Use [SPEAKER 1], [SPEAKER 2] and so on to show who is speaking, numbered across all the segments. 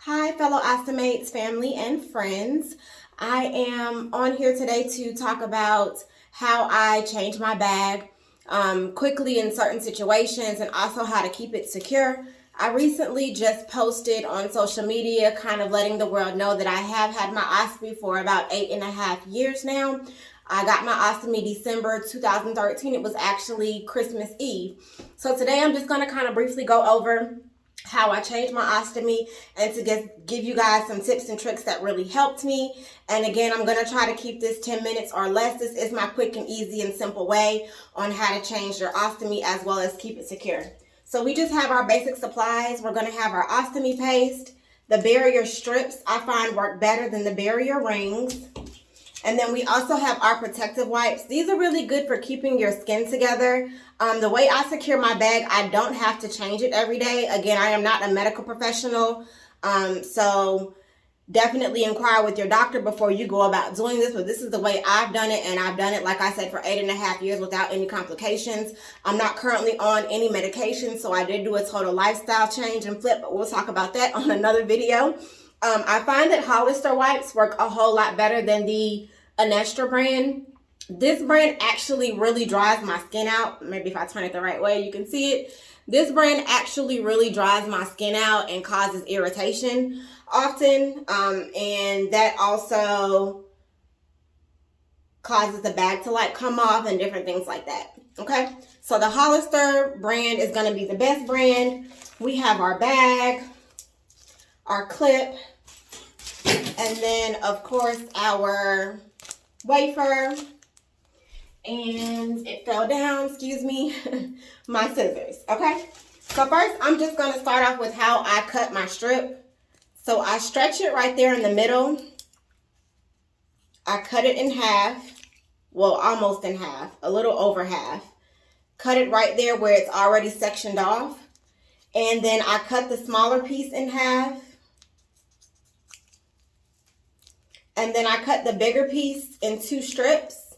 [SPEAKER 1] Hi, fellow Ostomates, family, and friends. I am on here today to talk about how I change my bag quickly in certain situations and also how to keep it secure. I recently just posted on social media kind of letting the world know that I have had my ostomy for about 8.5 years now. I got my ostomy December 2013. It was actually Christmas Eve. So today I'm just going to kind of briefly go over how I changed my ostomy and to give you guys some tips and tricks that really helped me. And again, I'm going to try to keep this 10 minutes or less. This is my quick and easy and simple way on how to change your ostomy as well as keep it secure. So we just have our basic supplies. We're going to have our ostomy paste. The barrier strips I find work better than the barrier rings. And then we also have our protective wipes. These are really good for keeping your skin together. The way I secure my bag, I don't have to change it every day. Again, I am not a medical professional. So definitely inquire with your doctor before you go about doing this. But this is the way I've done it. And I've done it, like I said, for 8.5 years without any complications. I'm not currently on any medication. So I did do a total lifestyle change and flip. But we'll talk about that on another video. I find that Hollister wipes work a whole lot better than the Anestra brand. This brand actually really dries my skin out. Maybe if I turn it the right way, you can see it. This brand actually really dries my skin out and causes irritation often. And that also causes the bag to like come off and different things like that. Okay, so the Hollister brand is going to be the best brand. We have our bag, our clip, and then of course our wafer, and it fell down, excuse me, my scissors. Okay, so first I'm just going to start off with how I cut my strip. So I stretch it right there in the middle. I cut it in half, well, almost in half, a little over half. Cut it right there where it's already sectioned off, and then I cut the smaller piece in half. And then I cut the bigger piece in 2 strips.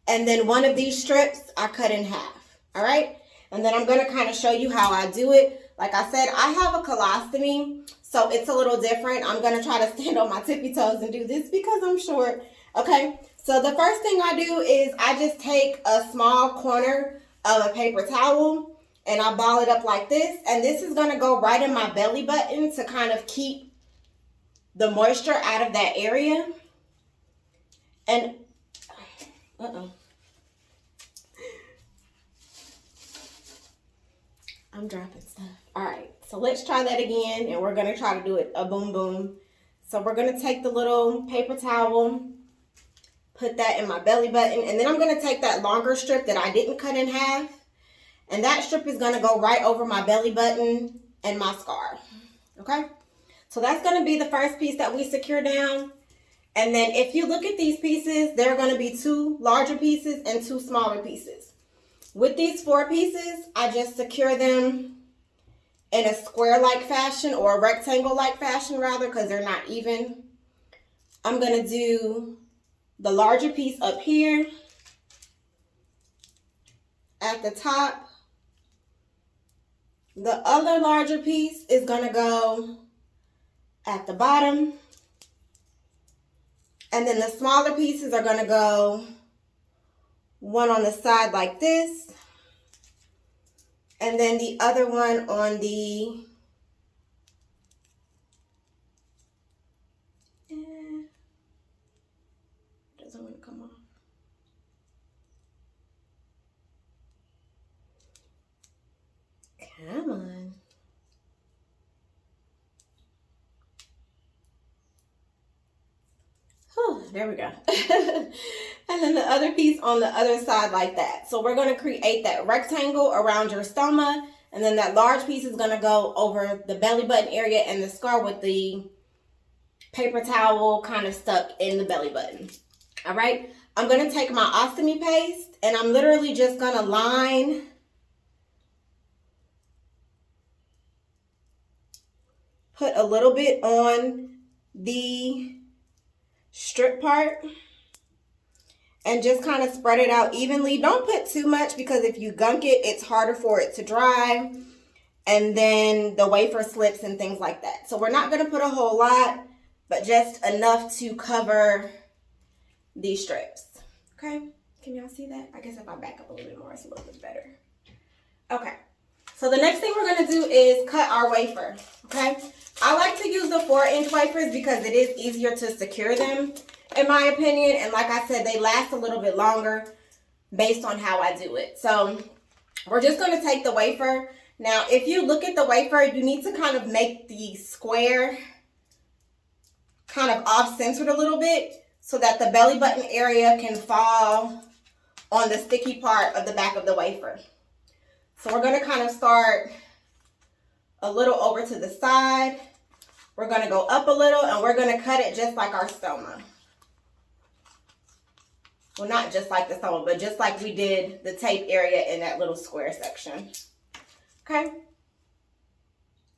[SPEAKER 1] And then one of these strips I cut in half. All right. And then I'm going to kind of show you how I do it. Like I said, I have a colostomy, so it's a little different. I'm going to try to stand on my tippy toes and do this because I'm short. Okay. So the first thing I do is I just take a small corner of a paper towel and I ball it up like this. And this is going to go right in my belly button to kind of keep the moisture out of that area. And I'm dropping stuff. All right, so let's try that again, and we're gonna try to do it a boom boom. So we're gonna take the little paper towel, put that in my belly button, and then I'm gonna take that longer strip that I didn't cut in half, and that strip is gonna go right over my belly button and my scar. Okay, so that's gonna be the first piece that we secure down. And then if you look at these pieces, there are gonna be 2 larger pieces and 2 smaller pieces. With these 4 pieces, I just secure them in a square-like fashion, or a rectangle-like fashion rather, because they're not even. I'm gonna do the larger piece up here at the top. The other larger piece is gonna go at the bottom. And then the smaller pieces are gonna go one on the side like this. And then the other one on the doesn't want to come off. Come on. Oh, there we go. And then the other piece on the other side like that. So we're going to create that rectangle around your stoma. And then that large piece is going to go over the belly button area and the scar with the paper towel kind of stuck in the belly button. All right. I'm going to take my ostomy paste and I'm literally just going to line put a little bit on the strip part and just kind of spread it out evenly. Don't put too much because if you gunk it, it's harder for it to dry. and then the wafer slips and things like that. So we're not going to put a whole lot, but just enough to cover these strips. Okay, can y'all see that? I guess if I back up a little bit more, it's a little bit better. Okay, so the next thing we're going to do is cut our wafer. Okay, I like to use the 4-inch wafers because it is easier to secure them, in my opinion. And like I said, they last a little bit longer based on how I do it. So we're just going to take the wafer. Now, if you look at the wafer, you need to kind of make the square kind of off-centered a little bit so that the belly button area can fall on the sticky part of the back of the wafer. So we're going to kind of start a little over to the side. We're going to go up a little, and we're going to cut it just like our stoma. Well, not just like the stoma, but just like we did the tape area in that little square section. Okay?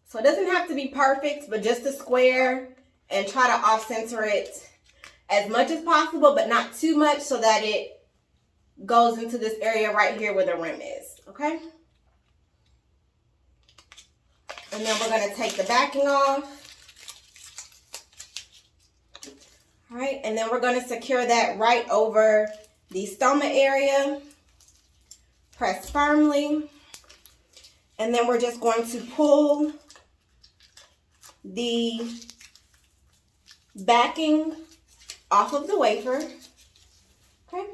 [SPEAKER 1] So it doesn't have to be perfect, but just a square, and try to off-center it as much as possible, but not too much so that it goes into this area right here where the rim is. Okay? And then we're going to take the backing off. All right, and then we're going to secure that right over the stoma area. Press firmly. And then we're just going to pull the backing off of the wafer. Okay,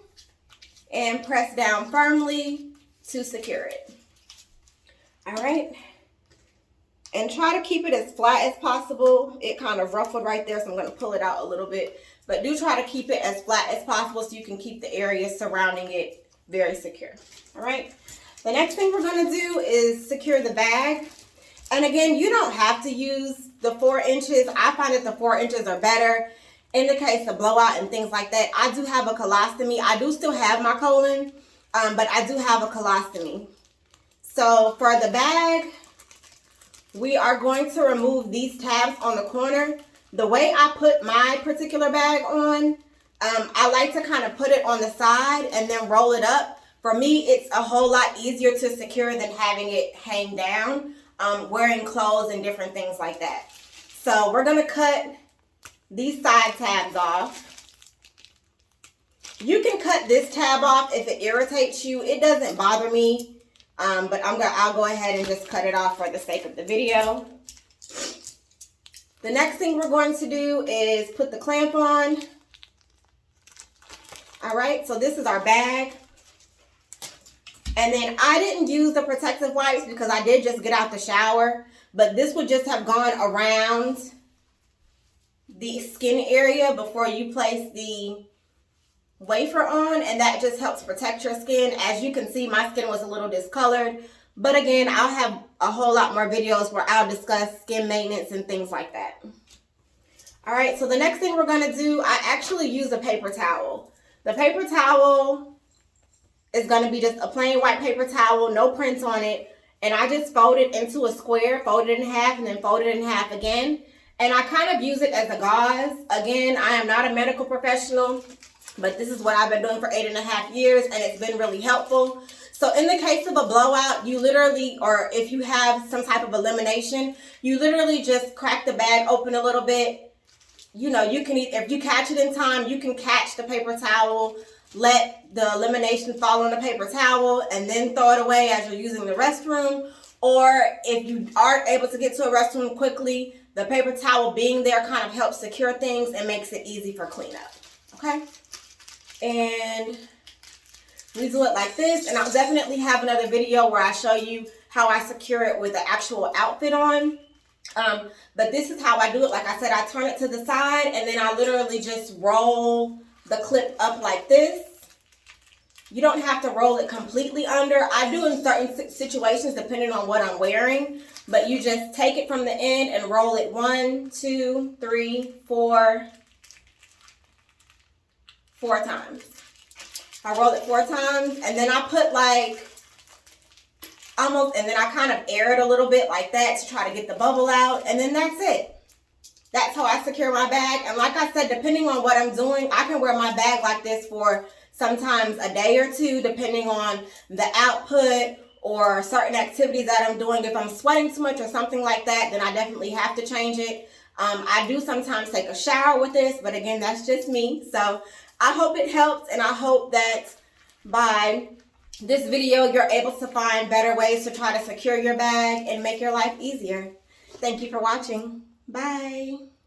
[SPEAKER 1] and press down firmly to secure it. All right. And try to keep it as flat as possible. It kind of ruffled right there, so I'm going to pull it out a little bit. But do try to keep it as flat as possible so you can keep the area surrounding it very secure. All right. The next thing we're going to do is secure the bag. And again, you don't have to use the 4 inches. I find that the 4 inches are better in the case of blowout and things like that. I do have a colostomy. I do still have my colon, but I do have a colostomy. So for the bag, we are going to remove these tabs on the corner. The way I put my particular bag on, I like to kind of put it on the side and then roll it up. For me, it's a whole lot easier to secure than having it hang down, wearing clothes and different things like that. So we're going to cut these side tabs off. You can cut this tab off if it irritates you. It doesn't bother me. But I'll go ahead and just cut it off for the sake of the video. The next thing we're going to do is put the clamp on. All right, so this is our bag. And then I didn't use the protective wipes because I did just get out the shower, but this would just have gone around the skin area before you place the wafer on, and that just helps protect your skin. As you can see, my skin was a little discolored, but again, I'll have a whole lot more videos where I'll discuss skin maintenance and things like that. All right, so the next thing we're going to do, I actually use a paper towel. The paper towel is going to be just a plain white paper towel, no prints on it, and I just fold it into a square, fold it in half, and then fold it in half again, and I kind of use it as a gauze. Again, I am not a medical professional, but this is what I've been doing for 8.5 years, and it's been really helpful. So in the case of a blowout, you literally, or if you have some type of elimination, you literally just crack the bag open a little bit. You know, you can, if you catch it in time, you can catch the paper towel, let the elimination fall on the paper towel, and then throw it away as you're using the restroom. Or if you aren't able to get to a restroom quickly, the paper towel being there kind of helps secure things and makes it easy for cleanup. Okay? And we do it like this, and I'll definitely have another video where I show you how I secure it with the actual outfit on. But this is how I do it. Like I said, I turn it to the side, and then I literally just roll the clip up like this. You don't have to roll it completely under. I do in certain situations depending on what I'm wearing, but you just take it from the end and roll it 1, 2, 3, 4 times. I roll it 4 times, and then I put like almost, and then I kind of air it a little bit like that to try to get the bubble out, and then that's it. That's how I secure my bag. And like I said, depending on what I'm doing, I can wear my bag like this for sometimes a day or two, depending on the output or certain activities that I'm doing, if I'm sweating too much or something like that, then I definitely have to change it. I do sometimes take a shower with this, but again, that's just me. So I hope it helps, and I hope that by this video, you're able to find better ways to try to secure your bag and make your life easier. Thank you for watching. Bye.